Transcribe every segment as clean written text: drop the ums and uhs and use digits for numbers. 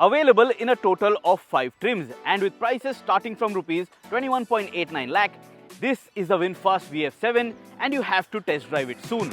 Available in a total of 5 trims and with prices starting from Rs 21.89 lakh, this is the VinFast VF7 and you have to test drive it soon.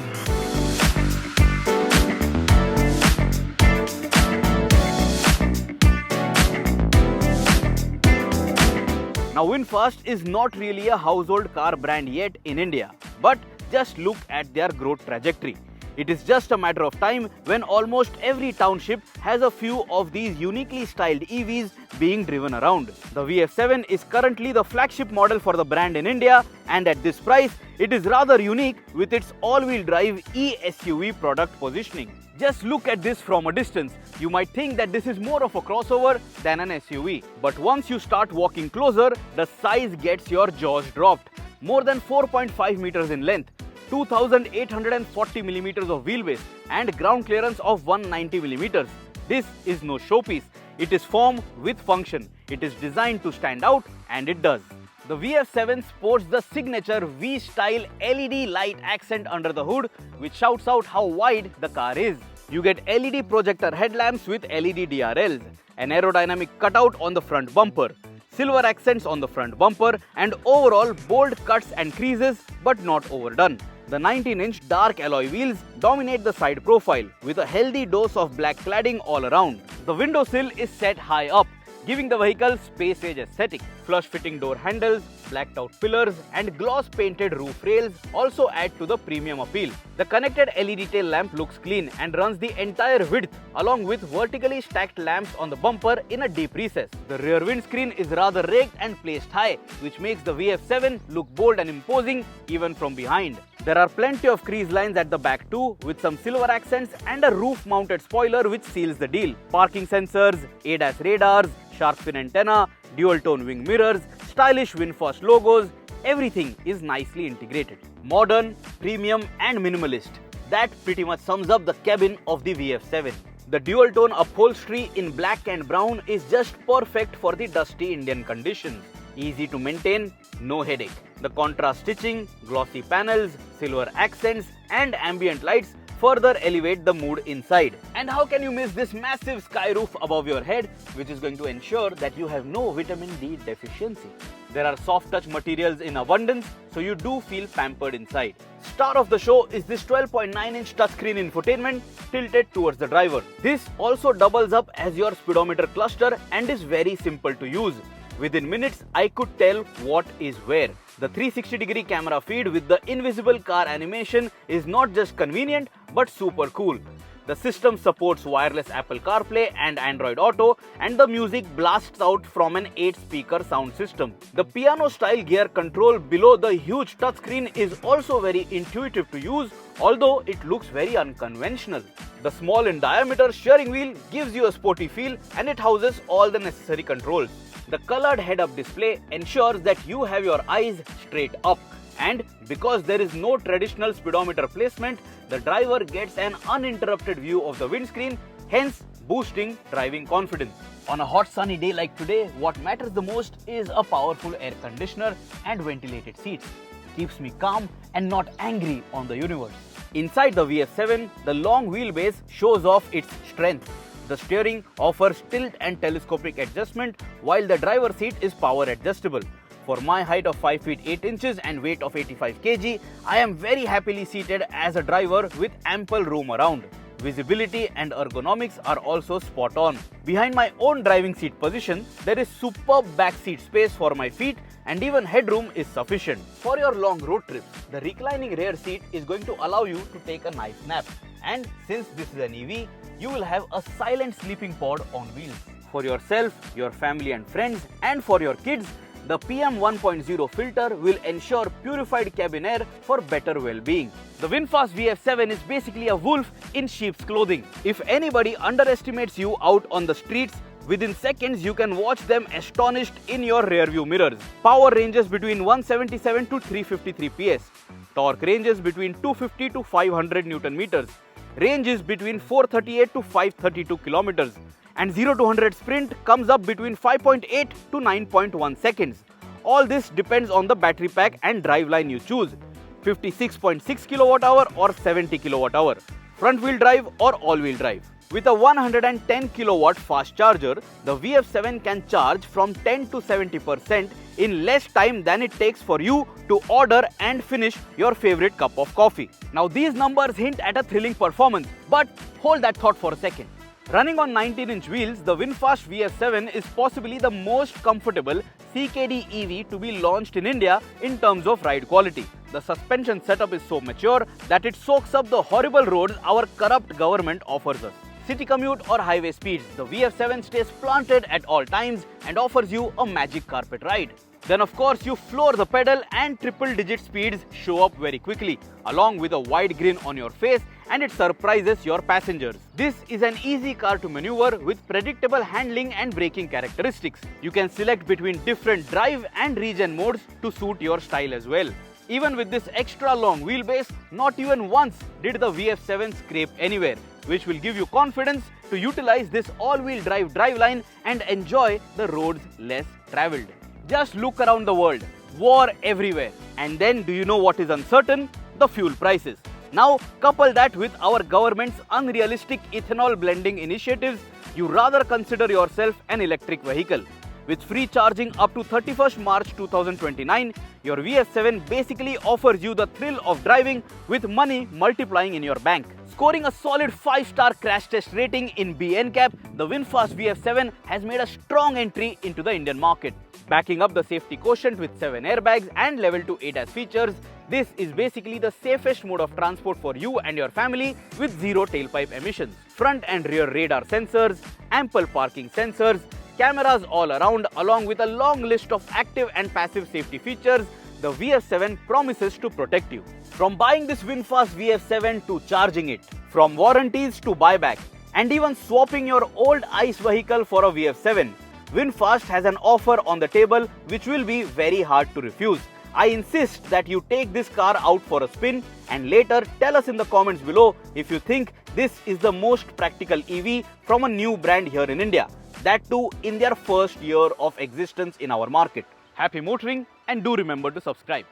Now VinFast is not really a household car brand yet in India, but just look at their growth trajectory. It is just a matter of time when almost every township has a few of these uniquely styled EVs being driven around. The VF7 is currently the flagship model for the brand in India, and at this price, it is rather unique with its all-wheel drive eSUV product positioning. Just look at this from a distance. You might think that this is more of a crossover than an SUV. But once you start walking closer, the size gets your jaws dropped. More than 4.5 meters in length, 2,840 millimeters of wheelbase and ground clearance of 190 millimeters. This is no showpiece. It is form with function. It is designed to stand out, and it does. The VF7 sports the signature V-style LED light accent under the hood, which shouts out how wide the car is. You get LED projector headlamps with LED DRLs, an aerodynamic cutout on the front bumper, silver accents on the front bumper, and overall bold cuts and creases, but not overdone. The 19-inch dark alloy wheels dominate the side profile with a healthy dose of black cladding all around. The window sill is set high up, giving the vehicle space-age aesthetic. Flush-fitting door handles, blacked-out pillars and gloss-painted roof rails also add to the premium appeal. The connected LED tail lamp looks clean and runs the entire width along with vertically stacked lamps on the bumper in a deep recess. The rear windscreen is rather raked and placed high, which makes the VF7 look bold and imposing even from behind. There are plenty of crease lines at the back too, with some silver accents and a roof-mounted spoiler which seals the deal. Parking sensors, ADAS radars, shark fin antenna, dual-tone wing mirrors, stylish VinFast logos, everything is nicely integrated. Modern, premium and minimalist. That pretty much sums up the cabin of the VF7. The dual-tone upholstery in black and brown is just perfect for the dusty Indian conditions. Easy to maintain, no headache. The contrast stitching, glossy panels, silver accents and ambient lights further elevate the mood inside. And how can you miss this massive sky roof above your head, which is going to ensure that you have no vitamin D deficiency. There are soft touch materials in abundance, so you do feel pampered inside. Star of the show is this 12.9-inch touchscreen infotainment tilted towards the driver. This also doubles up as your speedometer cluster and is very simple to use. Within minutes, I could tell what is where. The 360-degree camera feed with the invisible car animation is not just convenient but super cool. The system supports wireless Apple CarPlay and Android Auto, and the music blasts out from an 8-speaker sound system. The piano-style gear control below the huge touchscreen is also very intuitive to use, although it looks very unconventional. The small in diameter steering wheel gives you a sporty feel, and it houses all the necessary controls. The colored head-up display ensures that you have your eyes straight up. And because there is no traditional speedometer placement, the driver gets an uninterrupted view of the windscreen, hence boosting driving confidence. On a hot sunny day like today, what matters the most is a powerful air conditioner and ventilated seats. Keeps me calm and not angry on the universe. Inside the VF7, the long wheelbase shows off its strength. The steering offers tilt and telescopic adjustment, while the driver's seat is power adjustable. For my height of 5 feet 8 inches and weight of 85 kg, I am very happily seated as a driver with ample room around. Visibility and ergonomics are also spot on. Behind my own driving seat position, there is superb back seat space for my feet, and even headroom is sufficient. For your long road trips, the reclining rear seat is going to allow you to take a nice nap. And since this is an EV, you will have a silent sleeping pod on wheels. For yourself, your family and friends, and for your kids, the PM 1.0 filter will ensure purified cabin air for better well-being. The VinFast VF7 is basically a wolf in sheep's clothing. If anybody underestimates you out on the streets, within seconds you can watch them astonished in your rearview mirrors. Power ranges between 177 to 353 PS. Torque ranges between 250 to 500 Newton meters. Range is between 438 to 532 kilometers. And 0 to 100 sprint comes up between 5.8 to 9.1 seconds. All this depends on the battery pack and driveline you choose. 56.6 kWh or 70 kWh. Front wheel drive or all wheel drive. With a 110 kilowatt fast charger, the VF7 can charge from 10 to 70% in less time than it takes for you to order and finish your favorite cup of coffee. Now these numbers hint at a thrilling performance, but hold that thought for a second. Running on 19-inch wheels, the VinFast VF7 is possibly the most comfortable CKD EV to be launched in India in terms of ride quality. The suspension setup is so mature that it soaks up the horrible roads our corrupt government offers us. City commute or highway speeds, the VF7 stays planted at all times and offers you a magic carpet ride. Then of course you floor the pedal and triple-digit speeds show up very quickly, along with a wide grin on your face, and it surprises your passengers. This is an easy car to maneuver with predictable handling and braking characteristics. You can select between different drive and regen modes to suit your style as well. Even with this extra long wheelbase, not even once did the VF7 scrape anywhere, which will give you confidence to utilize this all-wheel drive driveline and enjoy the roads less travelled. Just look around the world, war everywhere. And then do you know what is uncertain? The fuel prices. Now couple that with our government's unrealistic ethanol blending initiatives, you rather consider yourself an electric vehicle. With free charging up to 31st March 2029, your VF7 basically offers you the thrill of driving with money multiplying in your bank. Scoring a solid 5-star crash test rating in BNCAP, the VinFast VF7 has made a strong entry into the Indian market. Backing up the safety quotient with 7 airbags and level 2 ADAS features, this is basically the safest mode of transport for you and your family with zero tailpipe emissions. Front and rear radar sensors, ample parking sensors, cameras all around, along with a long list of active and passive safety features, the VF7 promises to protect you. From buying this VinFast VF7 to charging it, from warranties to buyback, and even swapping your old ICE vehicle for a VF7, VinFast has an offer on the table which will be very hard to refuse. I insist that you take this car out for a spin and later tell us in the comments below if you think this is the most practical EV from a new brand here in India. That too in their first year of existence in our market. Happy motoring, and do remember to subscribe.